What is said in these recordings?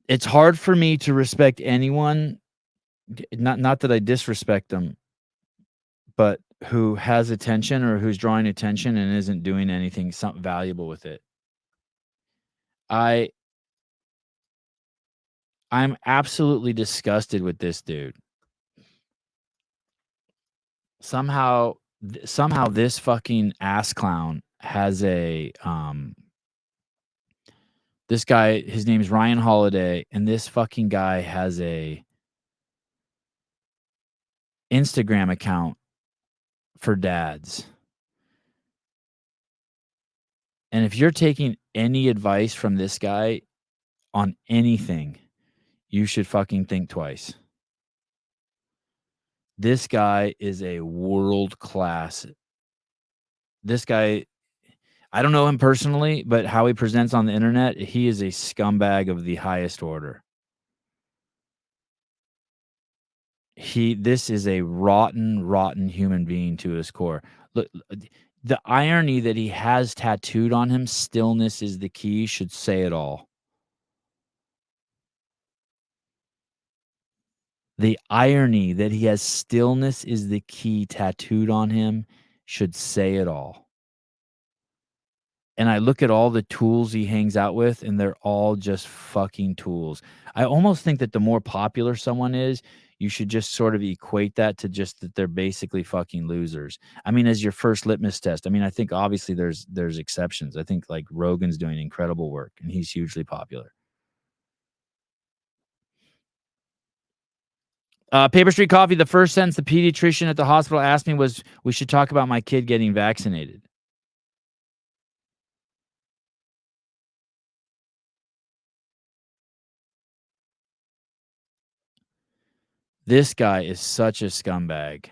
It's hard for me to respect anyone, not that I disrespect them, but who has attention or who's drawing attention and isn't doing anything something valuable with it. I I'm absolutely disgusted with this dude. Somehow this fucking ass clown has this guy, his name's Ryan Holiday, and this fucking guy has a Instagram account for dads. And if you're taking any advice from this guy on anything, you should fucking think twice. This guy is a world class. This guy, I don't know him personally, but how he presents on the internet, he is a scumbag of the highest order. This is a rotten, rotten human being to his core. Look, the irony that he has tattooed on him, "Stillness is the key," should say it all. The irony that he has "Stillness is the key" tattooed on him should say it all. And I look at all the tools he hangs out with, and they're all just fucking tools. I almost think that the more popular someone is, you should just sort of equate that to just that they're basically fucking losers. I mean, as your first litmus test. I mean, I think obviously there's exceptions. I think like Rogan's doing incredible work, and he's hugely popular. Paper Street Coffee, the first sentence the pediatrician at the hospital asked me was, "We should talk about my kid getting vaccinated." This guy is such a scumbag.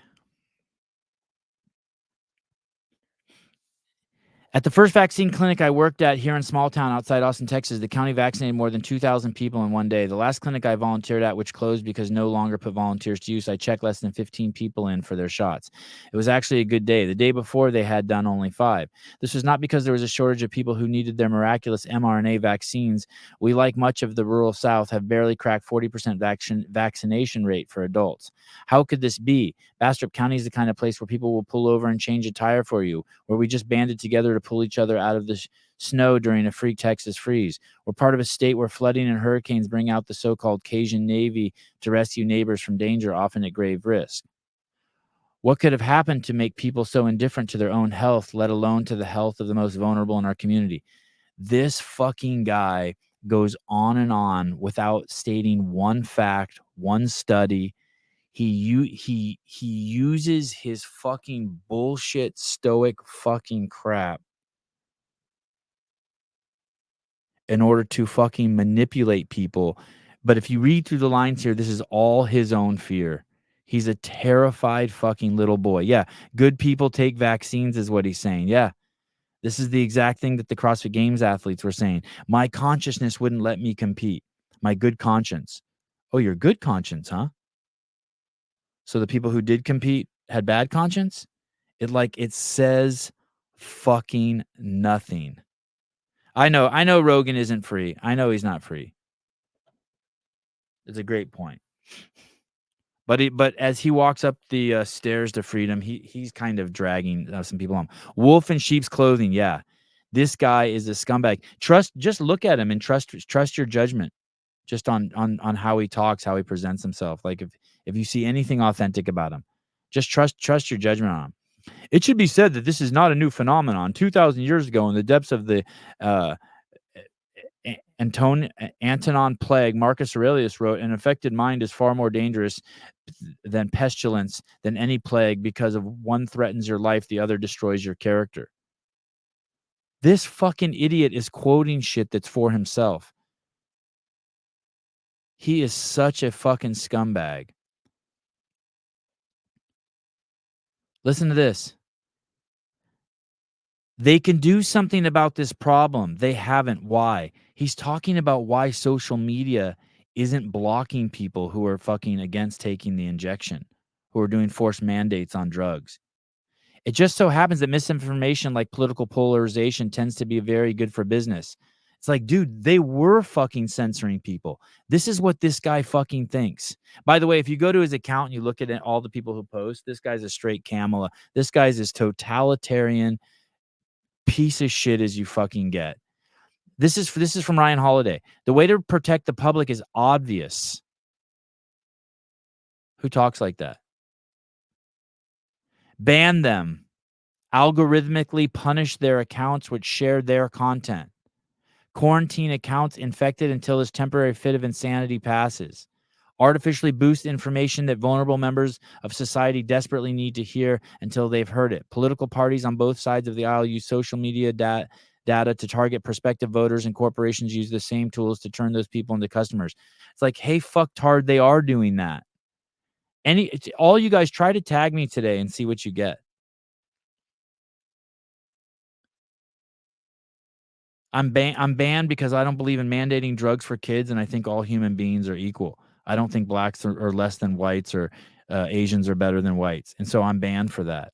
At the first vaccine clinic I worked at here in small town outside Austin, Texas, the county vaccinated more than 2,000 people in one day. The last clinic I volunteered at, which closed because no longer put volunteers to use, I checked less than 15 people in for their shots. It was actually a good day. The day before, they had done only 5. This was not because there was a shortage of people who needed their miraculous mRNA vaccines. We, like much of the rural South, have barely cracked 40% vaccination rate for adults. How could this be? Bastrop County is the kind of place where people will pull over and change a tire for you, where we just banded together to pull each other out of the snow during a freak Texas freeze. We're part of a state where flooding and hurricanes bring out the so-called Cajun Navy to rescue neighbors from danger, often at grave risk. What could have happened to make people so indifferent to their own health, let alone to the health of the most vulnerable in our community? This fucking guy goes on and on without stating one fact, one study. He uses his fucking bullshit stoic fucking crap in order to fucking manipulate people. But if you read through the lines here, this is all his own fear. He's a terrified fucking little boy. Yeah, good people take vaccines is what he's saying. Yeah, this is the exact thing that the CrossFit Games athletes were saying. My consciousness wouldn't let me compete. My good conscience. Oh, your good conscience, huh? So the people who did compete had bad conscience? It says fucking nothing. I know Rogan isn't free. I know he's not free. It's a great point. But as he walks up the stairs to freedom, he's kind of dragging some people on. Wolf in sheep's clothing. Yeah, this guy is a scumbag. Just look at him and trust your judgment, just on how he talks, how he presents himself. Like if you see anything authentic about him, just trust your judgment on him. It should be said that this is not a new phenomenon. 2,000 years ago, in the depths of the uh, Antonon plague, Marcus Aurelius wrote, "An affected mind is far more dangerous than pestilence, than any plague, because of one threatens your life, the other destroys your character." This fucking idiot is quoting shit that's for himself. He is such a fucking scumbag. Listen to this. They can do something about this problem. They haven't. Why? He's talking about why social media isn't blocking people who are fucking against taking the injection, who are doing forced mandates on drugs. It just so happens that misinformation like political polarization tends to be very good for business. It's like, dude, they were fucking censoring people. This is what this guy fucking thinks. By the way, if you go to his account and you look at it, all the people who post, this guy's a straight Kamala. This guy's as totalitarian piece of shit as you fucking get. This is from Ryan Holiday. The way to protect the public is obvious. Who talks like that? Ban them. Algorithmically punish their accounts which share their content. Quarantine accounts infected until this temporary fit of insanity passes. Artificially boost information that vulnerable members of society desperately need to hear until they've heard it. Political parties on both sides of the aisle use social media data to target prospective voters, and corporations use the same tools to turn those people into customers. It's like, hey, fucktard, they are doing that. All you guys try to tag me today and see what you get. I'm banned because I don't believe in mandating drugs for kids, and I think all human beings are equal. I don't think blacks are less than whites, or Asians are better than whites, and so I'm banned for that.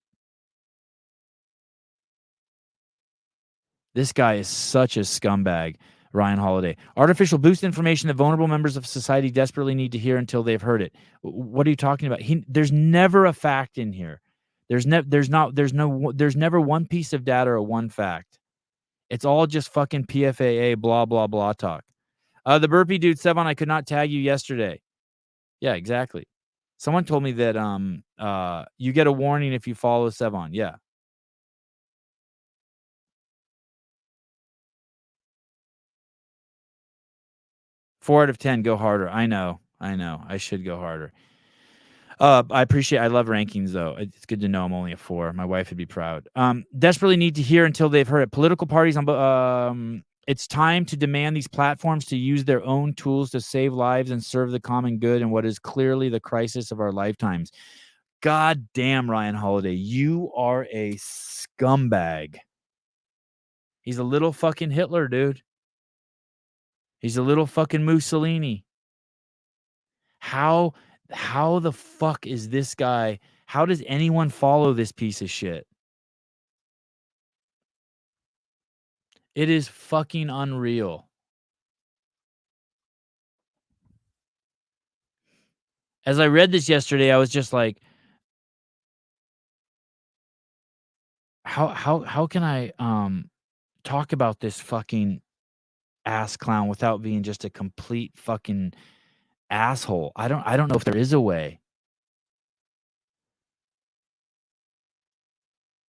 This guy is such a scumbag, Ryan Holiday. Artificial boost information that vulnerable members of society desperately need to hear until they've heard it. What are you talking about? There's never a fact in here. There's never one piece of data or one fact. It's all just fucking PFAA blah blah blah talk. The burpee dude, Sevon, I could not tag you yesterday. Yeah, exactly. Someone told me that you get a warning if you follow Sevon. Yeah. 4 out of 10, go harder. I know. I should go harder. I love rankings though. It's good to know I'm only a 4. My wife would be proud. Desperately need to hear until they've heard it. Political parties it's time to demand these platforms to use their own tools to save lives and serve the common good in what is clearly the crisis of our lifetimes. God damn, Ryan Holiday, you are a scumbag. He's a little fucking Hitler, dude. He's a little fucking Mussolini. How the fuck is this guy? How does anyone follow this piece of shit? It is fucking unreal. As I read this yesterday, I was just like, how can I talk about this fucking ass clown without being just a complete fucking asshole? I don't know if there is a way.